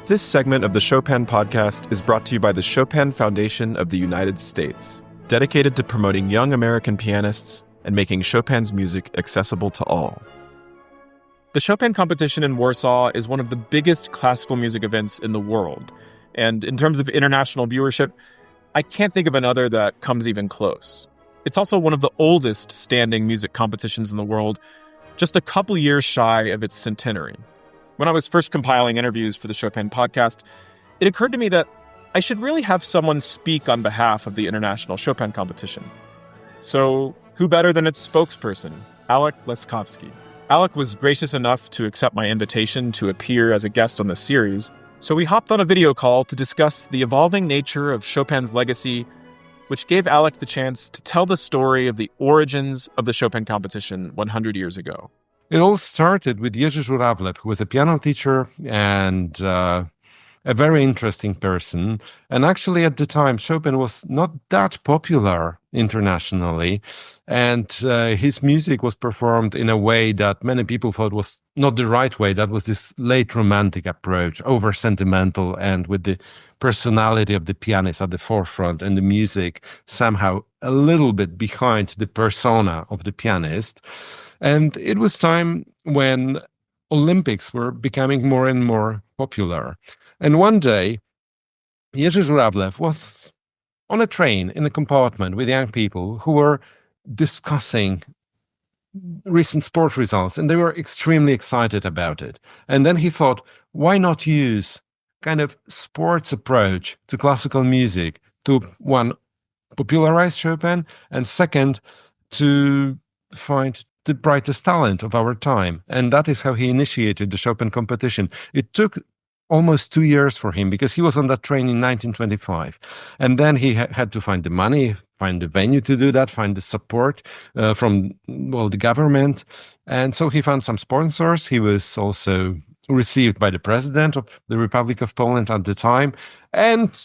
This segment of the Chopin Podcast is brought to you by the Chopin Foundation of the United States, dedicated to promoting young American pianists and making Chopin's music accessible to all. The Chopin Competition in Warsaw is one of the biggest classical music events in the world, and in terms of international viewership, I can't think of another that comes even close. It's also one of the oldest standing music competitions in the world, just a couple years shy of its centenary. When I was first compiling interviews for the Chopin Podcast, it occurred to me that I should really have someone speak on behalf of the International Chopin Competition. So, who better than its spokesperson, Alek Laskowski? Alek was gracious enough to accept my invitation to appear as a guest on the series, so we hopped on a video call to discuss the evolving nature of Chopin's legacy, which gave Alek the chance to tell the story of the origins of the Chopin Competition 100 years ago. It all started with Jerzy Żurawlew, who was a piano teacher and a very interesting person. And actually, at the time, Chopin was not that popular internationally. And his music was performed in a way that many people thought was not the right way. That was this late romantic approach, over-sentimental, and with the personality of the pianist at the forefront and the music somehow a little bit behind the persona of the pianist. And it was time when Olympics were becoming more and more popular. And one day, Jerzy Żurawlew was on a train in a compartment with young people who were discussing recent sport results, and they were extremely excited about it. And then he thought, why not use kind of sports approach to classical music to, one, popularize Chopin, and second, to find the brightest talent of our time. And that is how he initiated the Chopin Competition. It took almost 2 years for him because he was on that train in 1925. And then he had to find the money, find the venue to do that, find the support from the government. And so he found some sponsors. He was also received by the president of the Republic of Poland at the time. And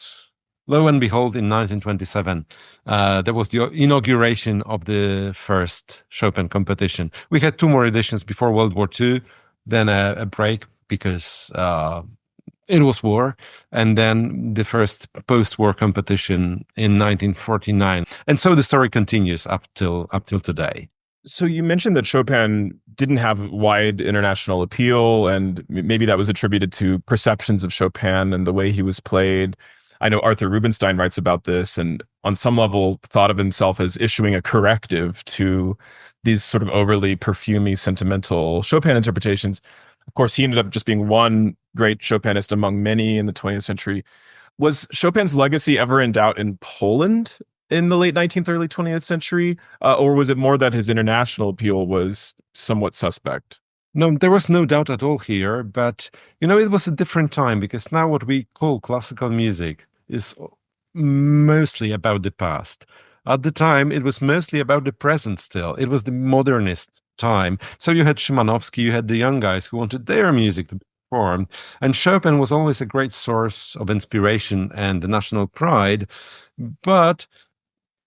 lo and behold, in 1927, there was the inauguration of the first Chopin competition. We had 2 more editions before World War II, then a break because it was war, and then the first post-war competition in 1949. And so the story continues up till today. So you mentioned that Chopin didn't have wide international appeal, and maybe that was attributed to perceptions of Chopin and the way he was played. I know Arthur Rubinstein writes about this and on some level thought of himself as issuing a corrective to these sort of overly perfumey, sentimental Chopin interpretations. Of course, he ended up just being one great Chopinist among many in the 20th century. Was Chopin's legacy ever in doubt in Poland in the late 19th, early 20th century? Or was it more that his international appeal was somewhat suspect? No, there was no doubt at all here, but, it was a different time because now what we call classical music is mostly about the past. At the time, it was mostly about the present still. It was the modernist time. So you had Szymanowski, you had the young guys who wanted their music to be performed. And Chopin was always a great source of inspiration and the national pride. But,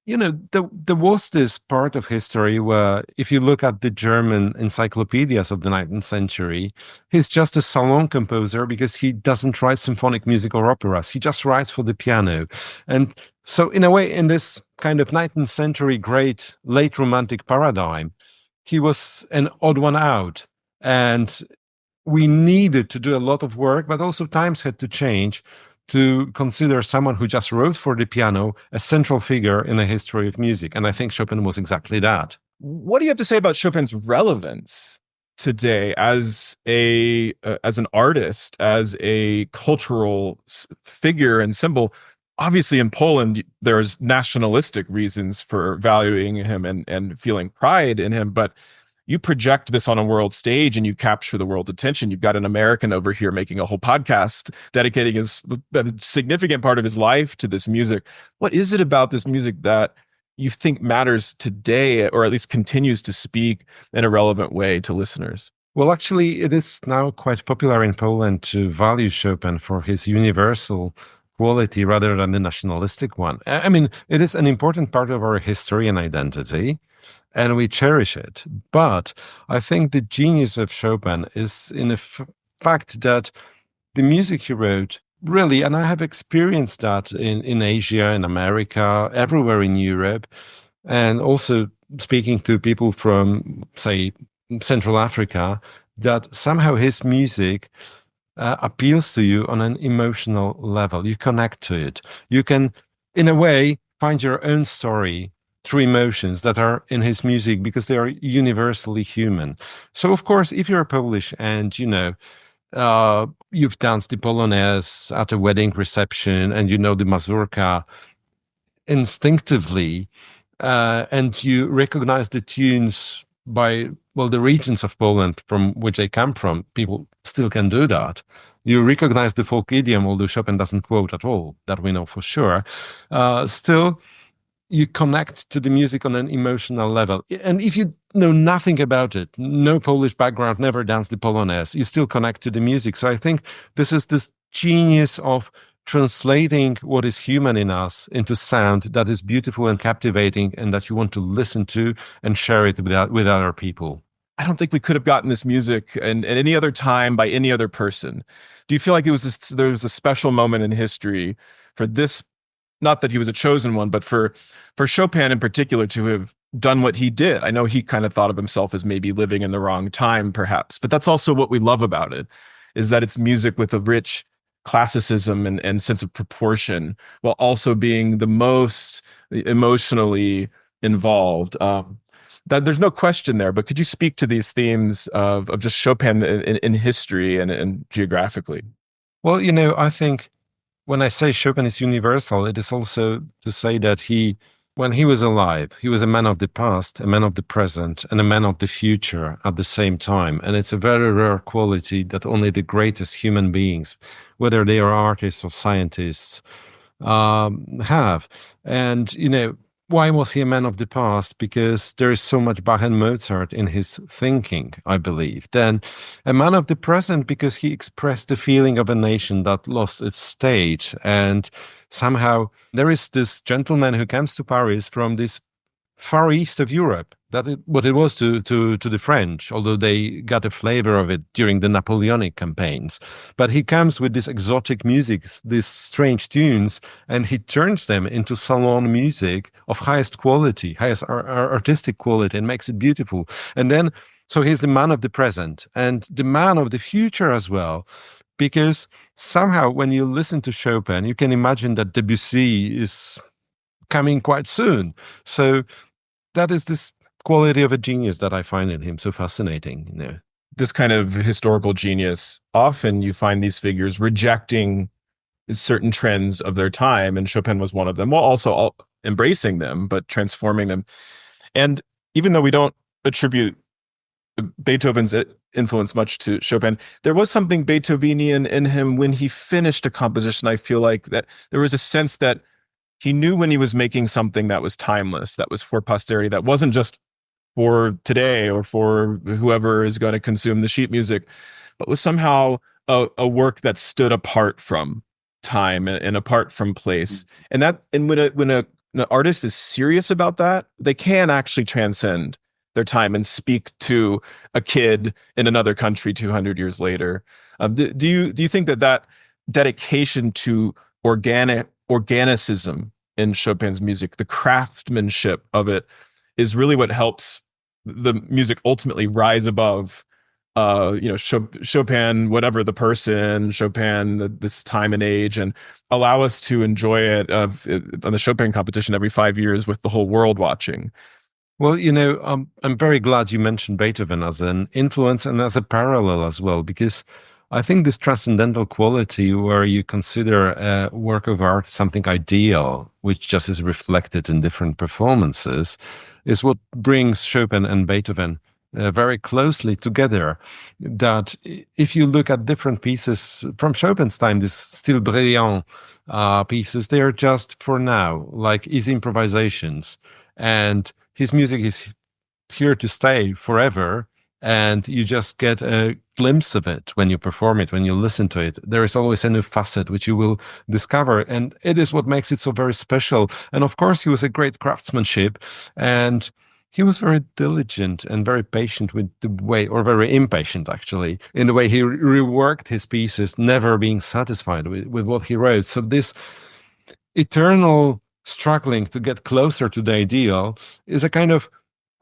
there was this part of history where if you look at the German encyclopedias of the 19th century, he's just a salon composer because he doesn't write symphonic music or operas. He just writes for the piano. And so in a way, in this kind of 19th century great late romantic paradigm, he was an odd one out. And we needed to do a lot of work, but also times had to change to consider someone who just wrote for the piano a central figure in the history of music. And I think Chopin was exactly that. What do you have to say about Chopin's relevance today as an artist, as a cultural figure and symbol? Obviously, in Poland, there's nationalistic reasons for valuing him and feeling pride in him, but you project this on a world stage and you capture the world's attention. You've got an American over here making a whole podcast, dedicating a significant part of his life to this music. What is it about this music that you think matters today, or at least continues to speak in a relevant way to listeners? Well, actually, it is now quite popular in Poland to value Chopin for his universal quality rather than the nationalistic one. I mean, it is an important part of our history and identity, and we cherish it. But I think the genius of Chopin is in the fact that the music he wrote really, and I have experienced that in Asia, in America, everywhere in Europe, and also speaking to people from, say, Central Africa, that somehow his music appeals to you on an emotional level. You connect to it. You can, in a way, find your own story through emotions that are in his music because they are universally human. So, of course, if you're Polish and, you've danced the Polonaise at a wedding reception and you know the mazurka instinctively, and you recognize the tunes by, well, the regions of Poland from which they come from, people still can do that. You recognize the folk idiom, although Chopin doesn't quote at all, that we know for sure. Still, you connect to the music on an emotional level. And if you know nothing about it, no Polish background, never danced the Polonaise, you still connect to the music. So I think this is this genius of translating what is human in us into sound that is beautiful and captivating and that you want to listen to and share it with other people. I don't think we could have gotten this music at any other time by any other person. Do you feel like there was a special moment in history for this? Not that he was a chosen one, but for Chopin in particular to have done what he did. I know he kind of thought of himself as maybe living in the wrong time, perhaps, but that's also what we love about it, is that it's music with a rich classicism and sense of proportion, while also being the most emotionally involved. That there's no question there, but could you speak to these themes of just Chopin in history and geographically? Well, I think when I say Chopin is universal, it is also to say that when he was alive, he was a man of the past, a man of the present, and a man of the future at the same time. And it's a very rare quality that only the greatest human beings, whether they are artists or scientists, have. And, why was he a man of the past? Because there is so much Bach and Mozart in his thinking, I believe. Then a man of the present because he expressed the feeling of a nation that lost its state. And somehow there is this gentleman who comes to Paris from this far east of Europe, what it was to the French, although they got a flavor of it during the Napoleonic campaigns. But he comes with this exotic music, these strange tunes, and he turns them into salon music of highest quality, highest artistic quality, and makes it beautiful. And then, so he's the man of the present and the man of the future as well. Because somehow when you listen to Chopin, you can imagine that Debussy is coming quite soon. So that is this quality of a genius that I find in him so fascinating. This kind of historical genius, often you find these figures rejecting certain trends of their time, and Chopin was one of them, while also embracing them, but transforming them. And even though we don't attribute Beethoven's influence much to Chopin, there was something Beethovenian in him when he finished a composition. I feel like that there was a sense that he knew when he was making something that was timeless, that was for posterity, that wasn't just for today or for whoever is going to consume the sheet music, but was somehow a work that stood apart from time and apart from place. And when an artist is serious about that, they can actually transcend their time and speak to a kid in another country 200 years later. Do you think that dedication to organicism in Chopin's music, the craftsmanship of it, is really what helps the music ultimately rise above, Chopin, whatever the person, Chopin, this time and age, and allow us to enjoy it on the Chopin competition every 5 years with the whole world watching? Well, I'm very glad you mentioned Beethoven as an influence and as a parallel as well, because I think this transcendental quality where you consider a work of art something ideal, which just is reflected in different performances, is what brings Chopin and Beethoven very closely together. That if you look at different pieces from Chopin's time, these Style Brillant pieces, they are just for now, like easy improvisations. And his music is here to stay forever. And you just get a glimpse of it when you perform it, when you listen to it. There is always a new facet which you will discover. And it is what makes it so very special. And of course, he was a great craftsmanship. And he was very diligent and very patient with the way, or very impatient actually, in the way he reworked his pieces, never being satisfied with what he wrote. So this eternal struggling to get closer to the ideal is a kind of,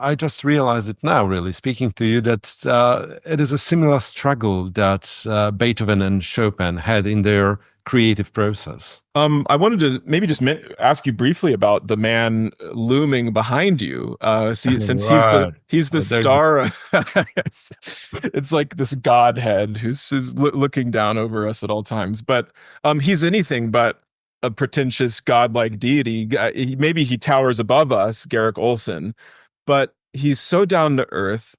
I just realized it now, really, speaking to you, that it is a similar struggle that Beethoven and Chopin had in their creative process. I wanted to maybe just ask you briefly about the man looming behind you. Since Right. he's the star, it's like this godhead who's looking down over us at all times. But he's anything but a pretentious godlike deity. Maybe he towers above us, Garrick Ohlsson, but he's so down to earth.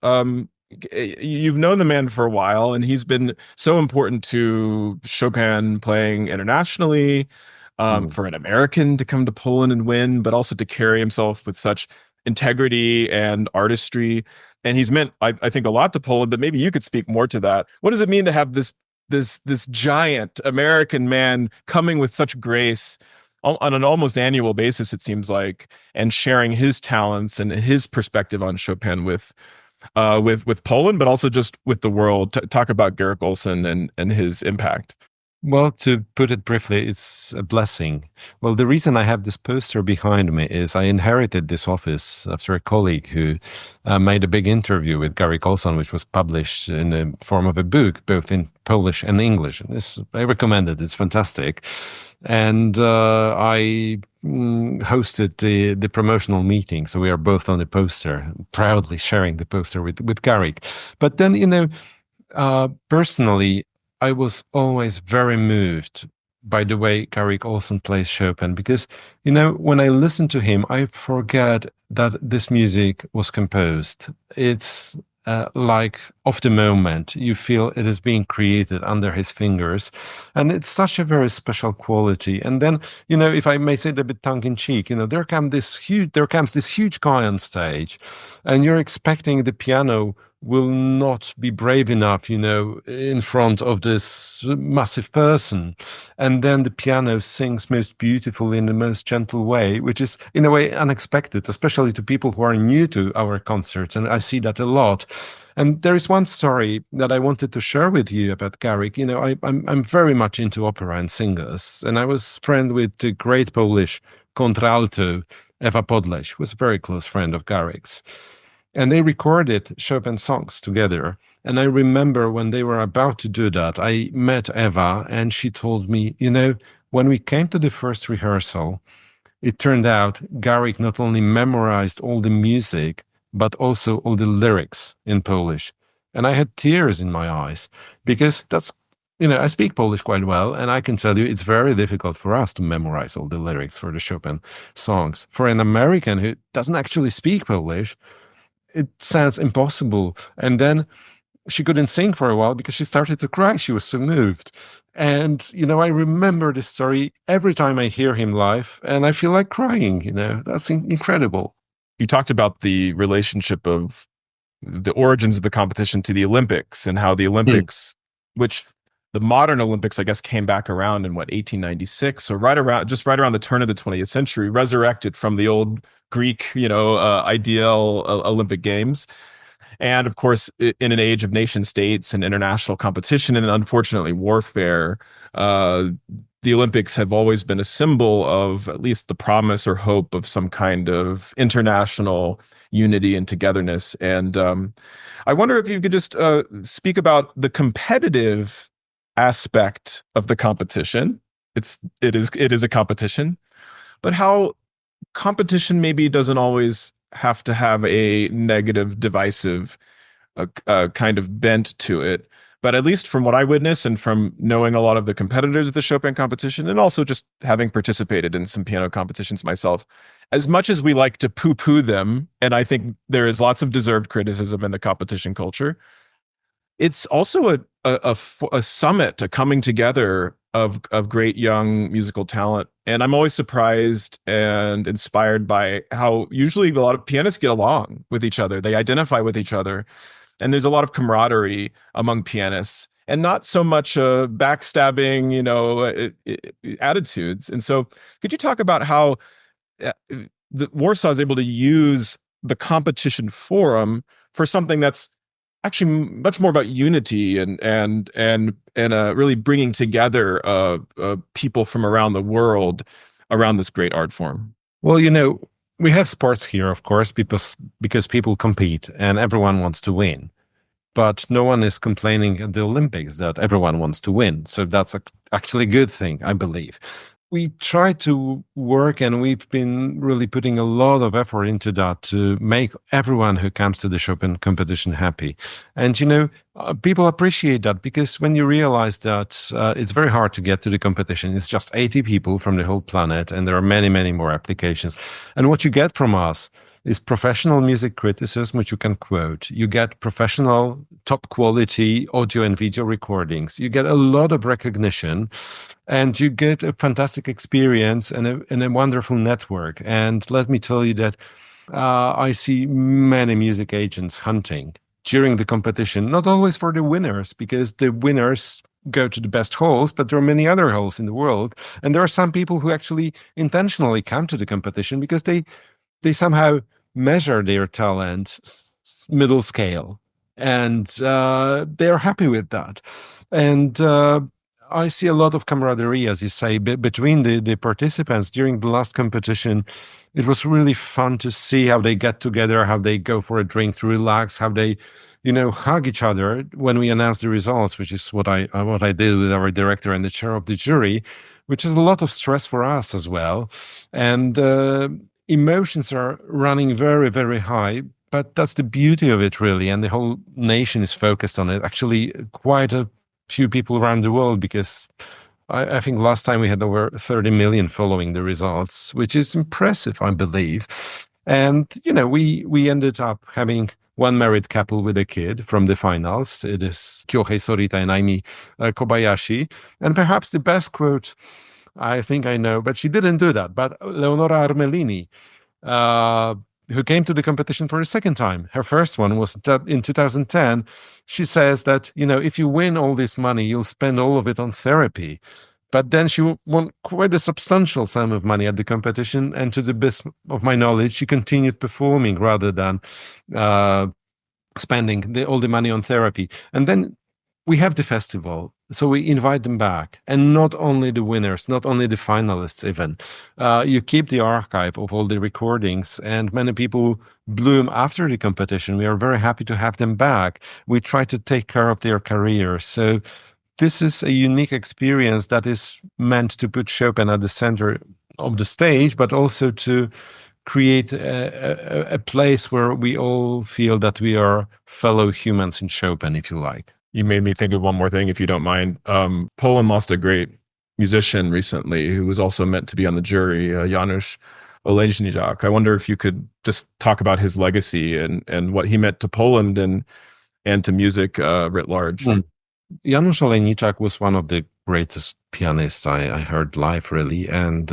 You've known the man for a while, and he's been so important to Chopin playing internationally, for an American to come to Poland and win, but also to carry himself with such integrity and artistry. And he's meant, I think, a lot to Poland, but maybe you could speak more to that. What does it mean to have this giant American man coming with such grace on an almost annual basis, it seems like, and sharing his talents and his perspective on Chopin with Poland, but also just with the world? Talk about Garrick Ohlsson and his impact. Well, to put it briefly, it's a blessing. Well, the reason I have this poster behind me is I inherited this office after a colleague who made a big interview with Garrick Ohlsson, which was published in the form of a book, both in Polish and English. And I recommend it. It's fantastic. And I hosted the promotional meeting. So we are both on the poster, proudly sharing the poster with Garrick. But then, personally, I was always very moved by the way Garrick Ohlsson plays Chopin, because, when I listen to him, I forget that this music was composed. It's like of the moment. You feel it is being created under his fingers, and it's such a very special quality. And then, if I may say it a bit tongue in cheek, there comes this huge guy on stage, and you're expecting the piano will not be brave enough, in front of this massive person. And then the piano sings most beautifully in the most gentle way, which is in a way unexpected, especially to people who are new to our concerts. And I see that a lot. And there is one story that I wanted to share with you about Garrick. I'm very much into opera and singers. And I was friend with the great Polish contralto, Ewa Podleś, who was a very close friend of Garrick's. And they recorded Chopin songs together. And I remember when they were about to do that, I met Eva, and she told me, when we came to the first rehearsal, it turned out Garrick not only memorized all the music, but also all the lyrics in Polish. And I had tears in my eyes, because that's, I speak Polish quite well, and I can tell you it's very difficult for us to memorize all the lyrics for the Chopin songs. For an American who doesn't actually speak Polish, it sounds impossible. And then she couldn't sing for a while because she started to cry. She was so moved. And, I remember this story every time I hear him live, and I feel like crying, That's incredible. You talked about the relationship of the origins of the competition to the Olympics, and how the Olympics, which the modern Olympics, I guess, came back around in 1896, or right around the turn of the 20th century, resurrected from the old Greek, ideal Olympic Games. And of course, in an age of nation states and international competition, and unfortunately warfare, the Olympics have always been a symbol of at least the promise or hope of some kind of international unity and togetherness. And I wonder if you could just speak about the competitive aspect of the competition. It is a competition, but how competition maybe doesn't always have to have a negative, divisive kind of bent to it. But at least from what I witness, and from knowing a lot of the competitors of the Chopin competition, and also just having participated in some piano competitions myself, as much as we like to poo-poo them, and I think there is lots of deserved criticism in the competition culture, it's also a summit, a coming together of great young musical talent. And I'm always surprised and inspired by how usually a lot of pianists get along with each other. They identify with each other. And there's a lot of camaraderie among pianists, and not so much backstabbing, attitudes. And so could you talk about how Warsaw is able to use the competition forum for something that's actually much more about unity and really bringing together people from around the world around this great art form? Well, we have sports here, of course, because people compete and everyone wants to win. But no one is complaining at the Olympics that everyone wants to win. So that's actually a good thing, I believe. We try to work, and we've been really putting a lot of effort into that to make everyone who comes to the Chopin competition happy. And, people appreciate that, because when you realize that it's very hard to get to the competition, it's just 80 people from the whole planet, and there are many, many more applications. And what you get from us is professional music criticism, which you can quote. You get professional, top quality audio and video recordings. You get a lot of recognition, and you get a fantastic experience and a wonderful network. And let me tell you that I see many music agents hunting during the competition, not always for the winners, because the winners go to the best halls, but there are many other halls in the world. And there are some people who actually intentionally come to the competition because they somehow measure their talent middle scale, and they're happy with that. And I see a lot of camaraderie, as you say, between the participants during the last competition. It was really fun to see how they get together, how they go for a drink to relax, how they, hug each other when we announce the results, which is what I did with our director and the chair of the jury, which is a lot of stress for us as well. And emotions are running very, very high, but that's the beauty of it, really. And the whole nation is focused on it. Actually, quite a few people around the world, because I think last time we had over 30 million following the results, which is impressive, I believe. And, we ended up having one married couple with a kid from the finals. It is Kyohei Sorita and Aimi Kobayashi. And perhaps the best quote, I think I know, but she didn't do that. But Leonora Armelini, who came to the competition for a second time. Her first one was in 2010. She says that, if you win all this money, you'll spend all of it on therapy. But then she won quite a substantial sum of money at the competition. And to the best of my knowledge, she continued performing rather than spending all the money on therapy. And then we have the festival, so we invite them back. And not only the winners, not only the finalists even. You keep the archive of all the recordings, and many people bloom after the competition. We are very happy to have them back. We try to take care of their careers. So this is a unique experience that is meant to put Chopin at the center of the stage, but also to create a place where we all feel that we are fellow humans in Chopin, if you like. You made me think of one more thing, if you don't mind. Poland lost a great musician recently who was also meant to be on the jury, Janusz Olejniczak. I wonder if you could just talk about his legacy and what he meant to Poland and to music writ large. Janusz Olejniczak was one of the greatest pianists I heard live, really. And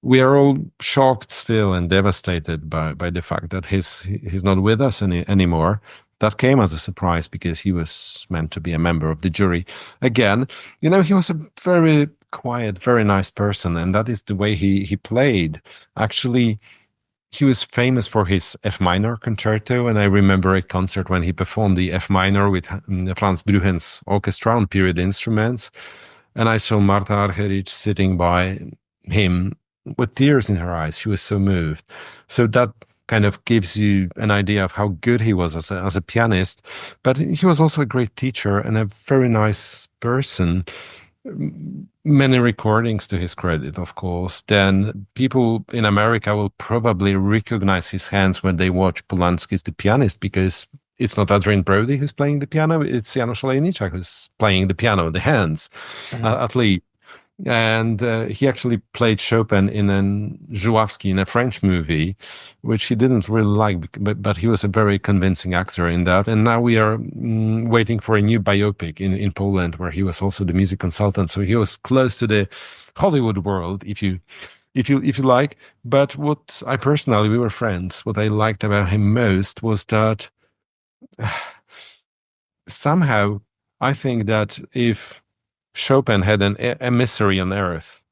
we are all shocked still and devastated by the fact that he's not with us anymore. That came as a surprise, because he was meant to be a member of the jury. Again, he was a very quiet, very nice person, and that is the way he played. Actually, he was famous for his F minor concerto, and I remember a concert when he performed the F minor with Franz Brüggen's orchestra on period instruments, and I saw Marta Argerich sitting by him with tears in her eyes. She was so moved. So that kind of gives you an idea of how good he was as a pianist. But he was also a great teacher and a very nice person. Many recordings to his credit, of course. Then people in America will probably recognize his hands when they watch Polanski's The Pianist, because it's not Adrian Brody who's playing the piano, it's Janusz Olejniczak who's playing the piano, the hands, at least. And he actually played Chopin in Żuławski, in a French movie, which he didn't really like, but he was a very convincing actor in that. And now we are waiting for a new biopic in Poland, where he was also the music consultant. So he was close to the Hollywood world, if you like. But what I personally, we were friends. What I liked about him most was that somehow I think that if Chopin had an emissary on earth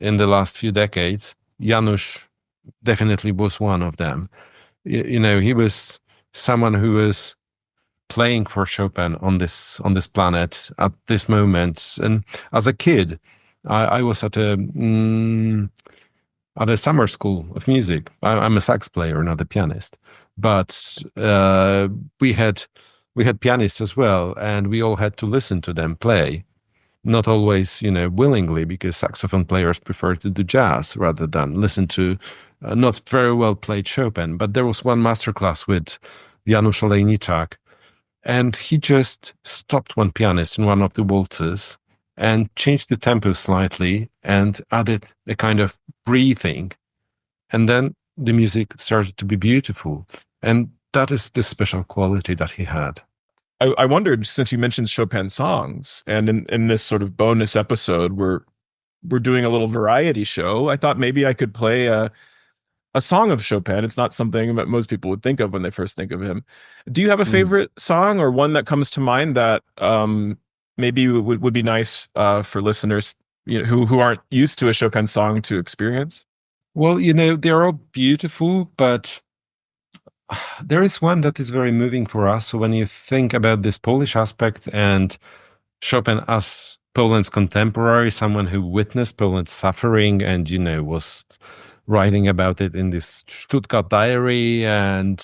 in the last few decades, Janusz definitely was one of them. He was someone who was playing for Chopin on this planet at this moment. And as a kid, I was at a summer school of music. I'm a sax player, not a pianist, but we had pianists as well, and we all had to listen to them play. Not always, willingly, because saxophone players prefer to do jazz rather than listen to not very well played Chopin. But there was one masterclass with Janusz Olejniczak, and he just stopped one pianist in one of the waltzes and changed the tempo slightly and added a kind of breathing. And then the music started to be beautiful. And that is the special quality that he had. I wondered, since you mentioned Chopin songs, and in this sort of bonus episode, we're doing a little variety show. I thought maybe I could play a song of Chopin. It's not something that most people would think of when they first think of him. Do you have a favorite song, or one that comes to mind that maybe would be nice for listeners who aren't used to a Chopin song to experience? Well, they're all beautiful, but there is one that is very moving for us. So when you think about this Polish aspect and Chopin as Poland's contemporary, someone who witnessed Poland's suffering and, was writing about it in this Stuttgart diary and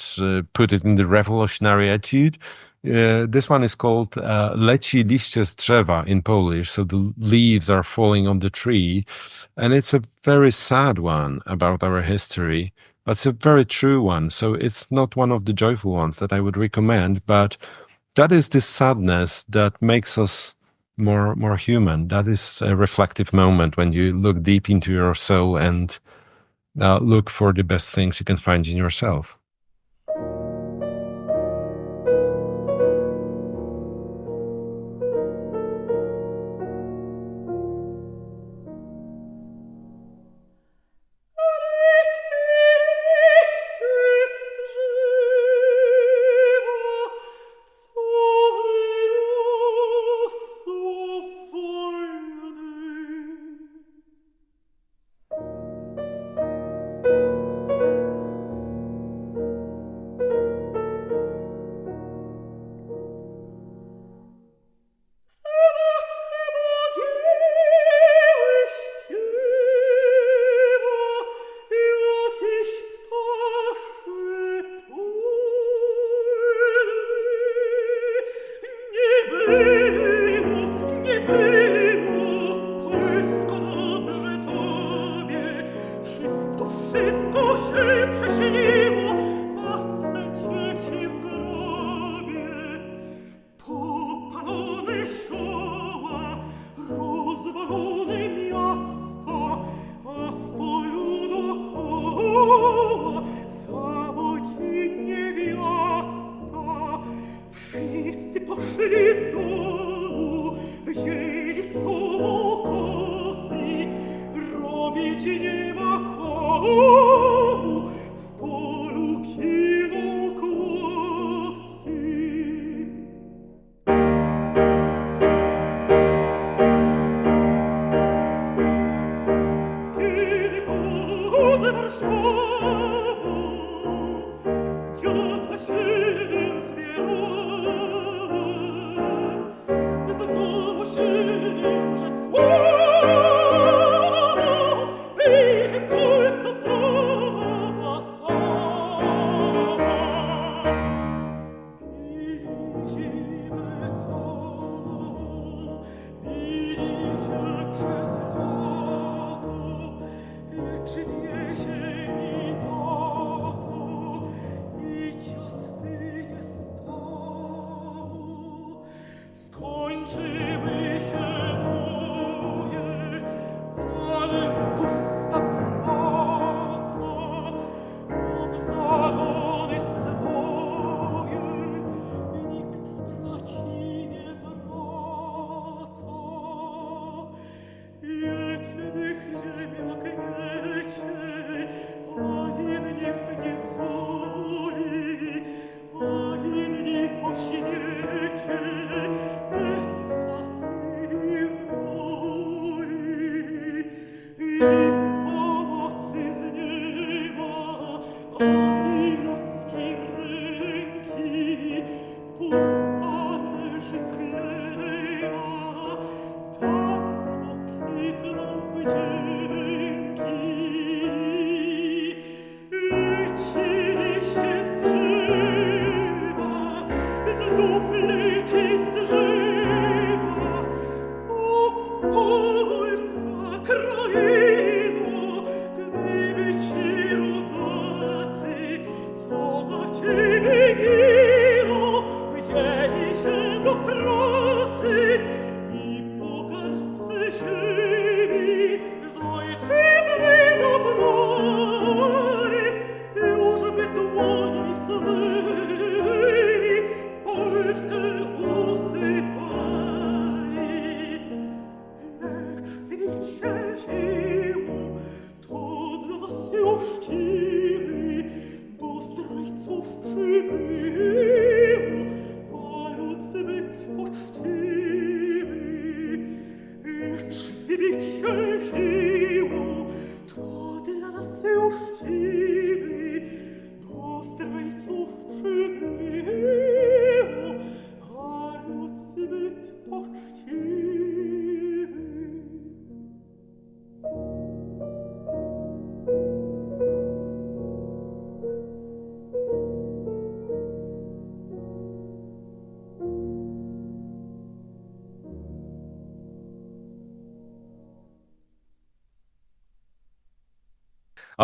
put it in the revolutionary etude. This one is called Leci liście z drzewa in Polish. So the leaves are falling on the tree. And it's a very sad one about our history. But it's a very true one. So it's not one of the joyful ones that I would recommend, but that is this sadness that makes us more human. That is a reflective moment when you look deep into your soul and look for the best things you can find in yourself.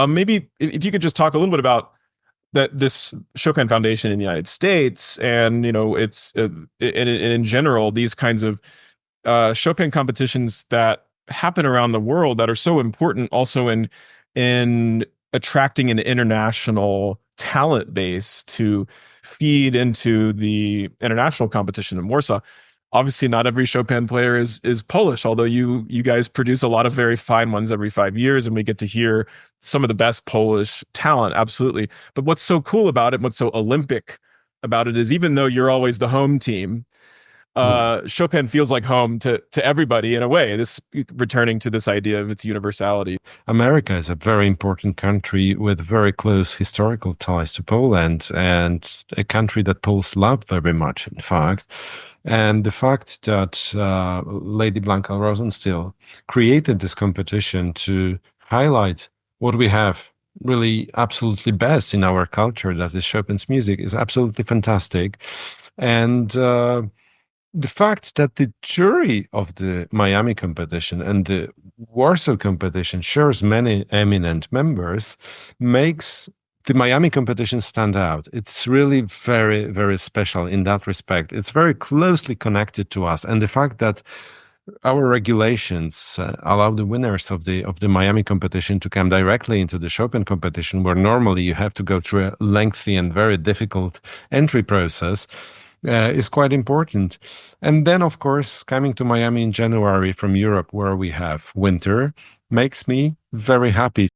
Maybe if you could just talk a little bit about this Chopin Foundation in the United States, and it's in general these kinds of Chopin competitions that happen around the world that are so important, also in attracting an international talent base to feed into the international competition in Warsaw. Obviously, not every Chopin player is Polish, although you guys produce a lot of very fine ones every 5 years, and we get to hear some of the best Polish talent, absolutely. But what's so cool about it, what's so Olympic about it, is even though you're always the home team, Chopin feels like home to everybody in a way, this returning to this idea of its universality. America is a very important country with very close historical ties to Poland, and a country that Poles love very much, in fact. And the fact that Lady Blanka Rosenstiel created this competition to highlight what we have really absolutely best in our culture, that is Chopin's music, is absolutely fantastic. And the fact that the jury of the Miami competition and the Warsaw competition shares many eminent members makes the Miami competition stand out. It's really very, very special in that respect. It's very closely connected to us. And the fact that our regulations allow the winners of the Miami competition to come directly into the Chopin competition, where normally you have to go through a lengthy and very difficult entry process, is quite important. And then, of course, coming to Miami in January from Europe, where we have winter, makes me very happy.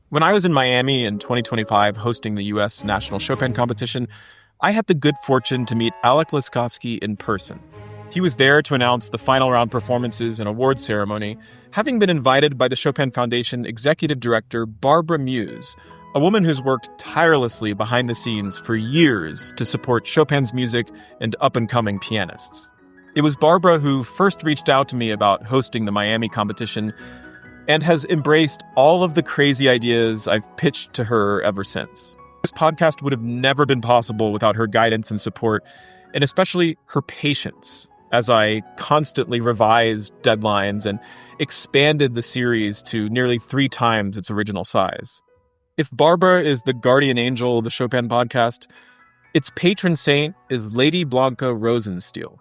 When I was in Miami in 2025 hosting the US National Chopin Competition, I had the good fortune to meet Alek Laskowski in person. He was there to announce the final round performances and awards ceremony, having been invited by the Chopin Foundation executive director Barbara Muse, a woman who's worked tirelessly behind the scenes for years to support Chopin's music and up-and-coming pianists. It was Barbara who first reached out to me about hosting the Miami competition, and has embraced all of the crazy ideas I've pitched to her ever since. This podcast would have never been possible without her guidance and support, and especially her patience, as I constantly revised deadlines and expanded the series to nearly 3 times its original size. If Barbara is the guardian angel of the Chopin podcast, its patron saint is Lady Blanka Rosenstiel.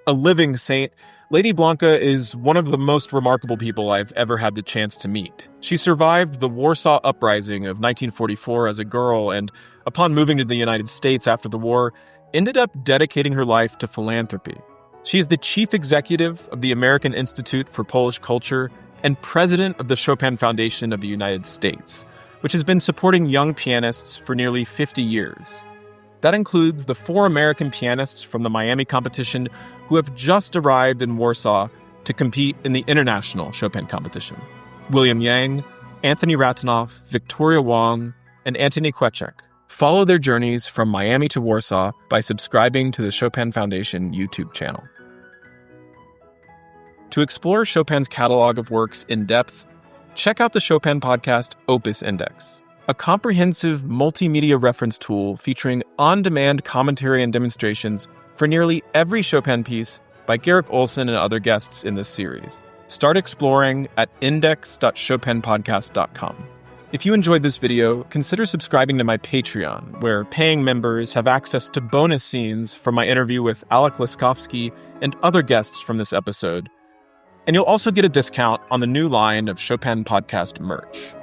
A living saint, Lady Blanka is one of the most remarkable people I've ever had the chance to meet. She survived the Warsaw Uprising of 1944 as a girl, and upon moving to the United States after the war, ended up dedicating her life to philanthropy. She is the chief executive of the American Institute for Polish Culture and president of the Chopin Foundation of the United States, which has been supporting young pianists for nearly 50 years. That includes the 4 American pianists from the Miami competition who have just arrived in Warsaw to compete in the international Chopin competition. William Yang, Anthony Ratanoff, Victoria Wong, and Antony Kweczek. Follow their journeys from Miami to Warsaw by subscribing to the Chopin Foundation YouTube channel. To explore Chopin's catalog of works in depth, check out the Chopin Podcast Opus Index, a comprehensive multimedia reference tool featuring on-demand commentary and demonstrations for nearly every Chopin piece by Garrick Ohlsson and other guests in this series. Start exploring at index.chopinpodcast.com. If you enjoyed this video, consider subscribing to my Patreon, where paying members have access to bonus scenes from my interview with Alek Laskowski and other guests from this episode. And you'll also get a discount on the new line of Chopin Podcast merch.